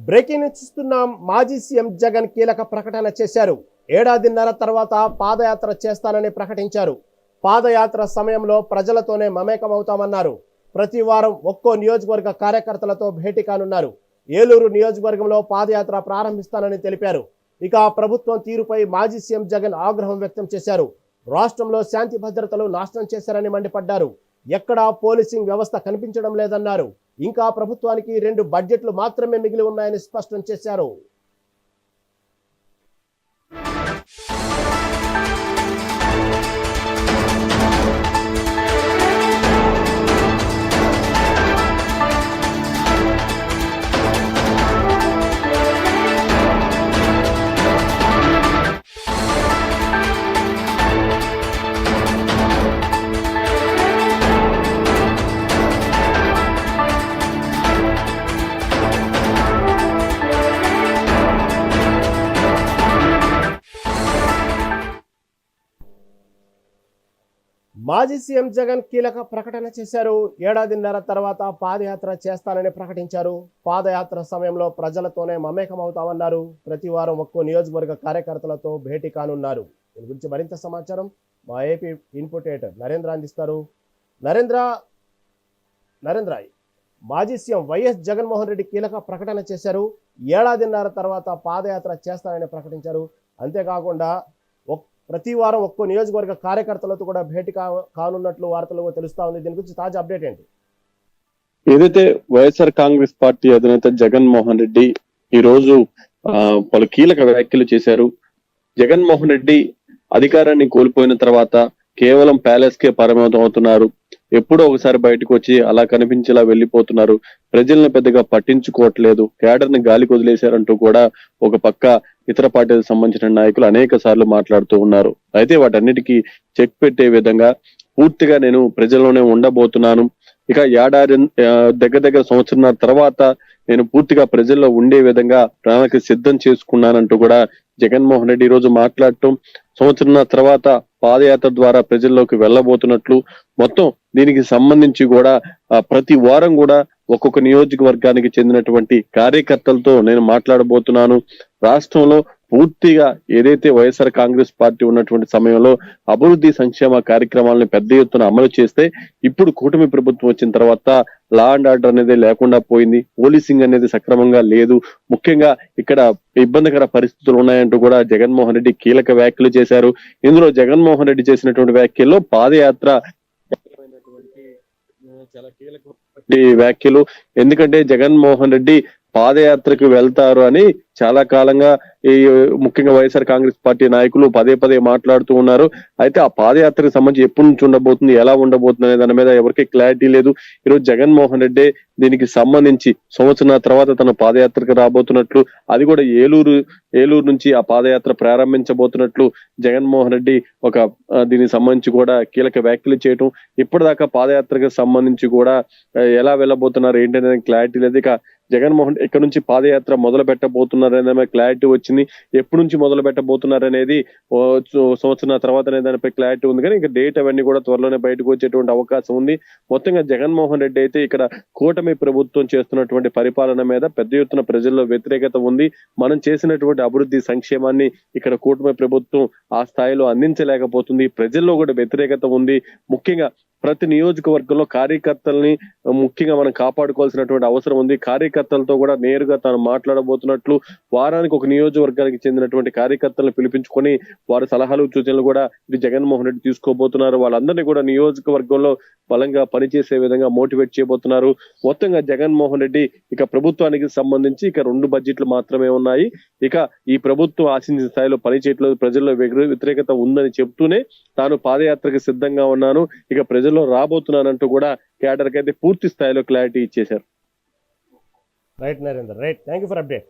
Breaking చూస్తున్నాం. మాజీ CM Jagan కీలక ప్రకటన చేశారు. ఏడాదిన్నర తర్వాత పాదయాత్ర చేస్తానని ప్రకటించారు. పాదయాత్ర సమయంలో ప్రజలతోనే మమేకమవుతామన్నారు. ప్రతి వారం ఒక్కో నియోజకవర్గ కార్యకర్తలతో భేటీ కానున్నారు. ఏలూరు నియోజకవర్గంలో పాదయాత్ర ప్రారంభిస్తానని తెలిపారు. ఇక ప్రభుత్వం తీరుపై మాజీ సీఎం జగన్ ఆగ్రహం వ్యక్తం చేశారు. రాష్ట్రంలో శాంతి భద్రతలు నాశనం చేశారని మండిపడ్డారు. ఎక్కడా పోలీసింగ్ వ్యవస్థ కనిపించడం లేదన్నారు. ఇంకా ప్రభుత్వానికి 2 బడ్జెట్లు మాత్రమే మిగిలి ఉన్నాయని స్పష్టం చేశారు. మాజీ సీఎం జగన్ కీలక ప్రకటన చేశారు. ఏడాదిన్నర తర్వాత పాదయాత్ర చేస్తానని ప్రకటించారు. పాదయాత్ర సమయంలో ప్రజలతోనే మమేకమవుతామన్నారు. ప్రతి వారం ఒక్కో నియోజకవర్గ కార్యకర్తలతో భేటీ కానున్నారు. దీని గురించి మరింత సమాచారం మా ఏపీ ఇన్పుట్ ఎడిటర్ నరేంద్ర అందిస్తారు. నరేంద్ర, మాజీ సీఎం వైఎస్ జగన్మోహన్ రెడ్డి కీలక ప్రకటన చేశారు. ఏడాదిన్నర తర్వాత పాదయాత్ర చేస్తానని ప్రకటించారు. అంతేకాకుండా ప్రతి వారం ఒక్కో నియోజకవర్గ కార్యకర్తలతో కూడా భేటీ కానున్నట్లు వార్తలు తెలుస్తా ఉంది. దీని గురించి తాజా అప్డేట్ ఏంటి? ఏదైతే వైఎస్ఆర్ కాంగ్రెస్ పార్టీ అధినేత జగన్మోహన్ రెడ్డి ఈ రోజు పలు కీలక వ్యాఖ్యలు చేశారు. జగన్మోహన్ రెడ్డి అధికారాన్ని కోల్పోయిన తర్వాత కేవలం ప్యాలెస్ కే పరిమితం అవుతున్నారు. ఎప్పుడో ఒకసారి బయటకు వచ్చి అలా కనిపించేలా వెళ్లిపోతున్నారు. ప్రజల్ని పెద్దగా పట్టించుకోవట్లేదు. కేడర్ని గాలికి వదిలేశారంటూ కూడా ఒక పక్క ఇతర పార్టీలకు సంబంధించిన నాయకులు అనేక సార్లు మాట్లాడుతూ ఉన్నారు. అయితే వాటన్నిటికీ చెక్ పెట్టే విధంగా పూర్తిగా నేను ప్రజల్లోనే ఉండబోతున్నాను. ఇక ఏడాది దగ్గర సంవత్సరంన్నర తర్వాత నేను పూర్తిగా ప్రజల్లో ఉండే విధంగా ప్రణాళిక సిద్ధం చేసుకున్నానంటూ కూడా జగన్మోహన్ రెడ్డి ఈ రోజు మాట్లాడటం, సంవత్సరంన్నర తర్వాత పాదయాత్ర ద్వారా ప్రజల్లోకి వెళ్ళబోతున్నట్లు, మొత్తం దీనికి సంబంధించి కూడా ప్రతి వారం కూడా ఒక్కొక్క నియోజకవర్గానికి చెందినటువంటి కార్యకర్తలతో నేను మాట్లాడబోతున్నాను. రాష్ట్రంలో పూర్తిగా ఏదైతే వైఎస్ఆర్ కాంగ్రెస్ పార్టీ ఉన్నటువంటి సమయంలో అభివృద్ధి సంక్షేమ కార్యక్రమాలను పెద్ద ఎత్తున అమలు చేస్తే, ఇప్పుడు కూటమి ప్రభుత్వం వచ్చిన తర్వాత లా అండ్ ఆర్డర్ అనేది లేకుండా పోయింది. పోలీసింగ్ అనేది సక్రమంగా లేదు. ముఖ్యంగా ఇక్కడ ఇబ్బందికర పరిస్థితులు ఉన్నాయంటూ కూడా జగన్మోహన్ రెడ్డి కీలక వ్యాఖ్యలు చేశారు. ఇందులో జగన్మోహన్ రెడ్డి చేసినటువంటి వ్యాఖ్యల్లో పాదయాత్ర చాలా కీలకమైన వ్యాఖ్యలు. ఎందుకంటే జగన్మోహన్ రెడ్డి పాదయాత్రకు వెళ్తారు అని చాలా కాలంగా ఈ ముఖ్యంగా వైఎస్ఆర్ కాంగ్రెస్ పార్టీ నాయకులు పదే మాట్లాడుతూ ఉన్నారు. అయితే ఆ పాదయాత్రకు సంబంధించి ఎప్పటి నుంచి ఉండబోతుంది, ఎలా ఉండబోతుంది అనే దాని మీద ఎవరికి క్లారిటీ లేదు. ఈరోజు జగన్మోహన్ రెడ్డి దీనికి సంబంధించి సంవత్సరాల తర్వాత తన పాదయాత్రకు రాబోతున్నట్లు, అది కూడా ఏలూరు నుంచి ఆ పాదయాత్ర ప్రారంభించబోతున్నట్లు జగన్మోహన్ రెడ్డి దీనికి సంబంధించి కూడా కీలక వ్యాఖ్యలు చేయటం, ఇప్పటిదాకా పాదయాత్రకు సంబంధించి కూడా ఎలా వెళ్ళబోతున్నారు ఏంటనే క్లారిటీ లేదు. ఇక జగన్మోహన్ ఇక్కడ నుంచి పాదయాత్ర మొదలు పెట్టబోతున్నారనే క్లారిటీ వచ్చింది. ఎప్పటి నుంచి మొదలు పెట్టబోతున్నారు అనేది సంవత్సరం తర్వాత దానిపై క్లారిటీ ఉంది. కానీ ఇంకా డేట్ అవన్నీ కూడా త్వరలోనే బయటకు వచ్చేటువంటి అవకాశం ఉంది. మొత్తంగా జగన్మోహన్ రెడ్డి అయితే ఇక్కడ కూటమి ప్రభుత్వం చేస్తున్నటువంటి పరిపాలన మీద పెద్ద ఎత్తున ప్రజల్లో వ్యతిరేకత ఉంది. మనం చేసినటువంటి అభివృద్ధి సంక్షేమాన్ని ఇక్కడ కూటమి ప్రభుత్వం ఆ స్థాయిలో అందించలేకపోతుంది. ప్రజల్లో కూడా వ్యతిరేకత ఉంది. ముఖ్యంగా ప్రతి నియోజకవర్గంలో కార్యకర్తల్ని ముఖ్యంగా మనం కాపాడుకోవాల్సినటువంటి అవసరం ఉంది. కార్యకర్తలతో కూడా నేరుగా తాను మాట్లాడబోతున్నట్లు, వారానికి ఒక నియోజకవర్గానికి చెందినటువంటి కార్యకర్తలను పిలిపించుకొని వారి సలహాలు సూచనలు కూడా ఇది జగన్మోహన్ రెడ్డి తీసుకోబోతున్నారు. వాళ్ళందరినీ కూడా నియోజకవర్గంలో బలంగా పనిచేసే విధంగా మోటివేట్ చేయబోతున్నారు. మొత్తంగా జగన్మోహన్ రెడ్డి ఇక ప్రభుత్వానికి సంబంధించి ఇక 2 బడ్జెట్లు మాత్రమే ఉన్నాయి. ఇక ఈ ప్రభుత్వం ఆశించిన స్థాయిలో పనిచేయట్లేదు, ప్రజల్లో వ్యతిరేకత ఉందని చెప్తూనే తాను పాదయాత్రకు సిద్ధంగా ఉన్నాను, ఇక ప్రజల్లో రాబోతున్నానంటూ కూడా కేడర్ కి అయితే పూర్తి స్థాయిలో క్లారిటీ ఇచ్చేశారు. Right Narender, right. Thank you for update.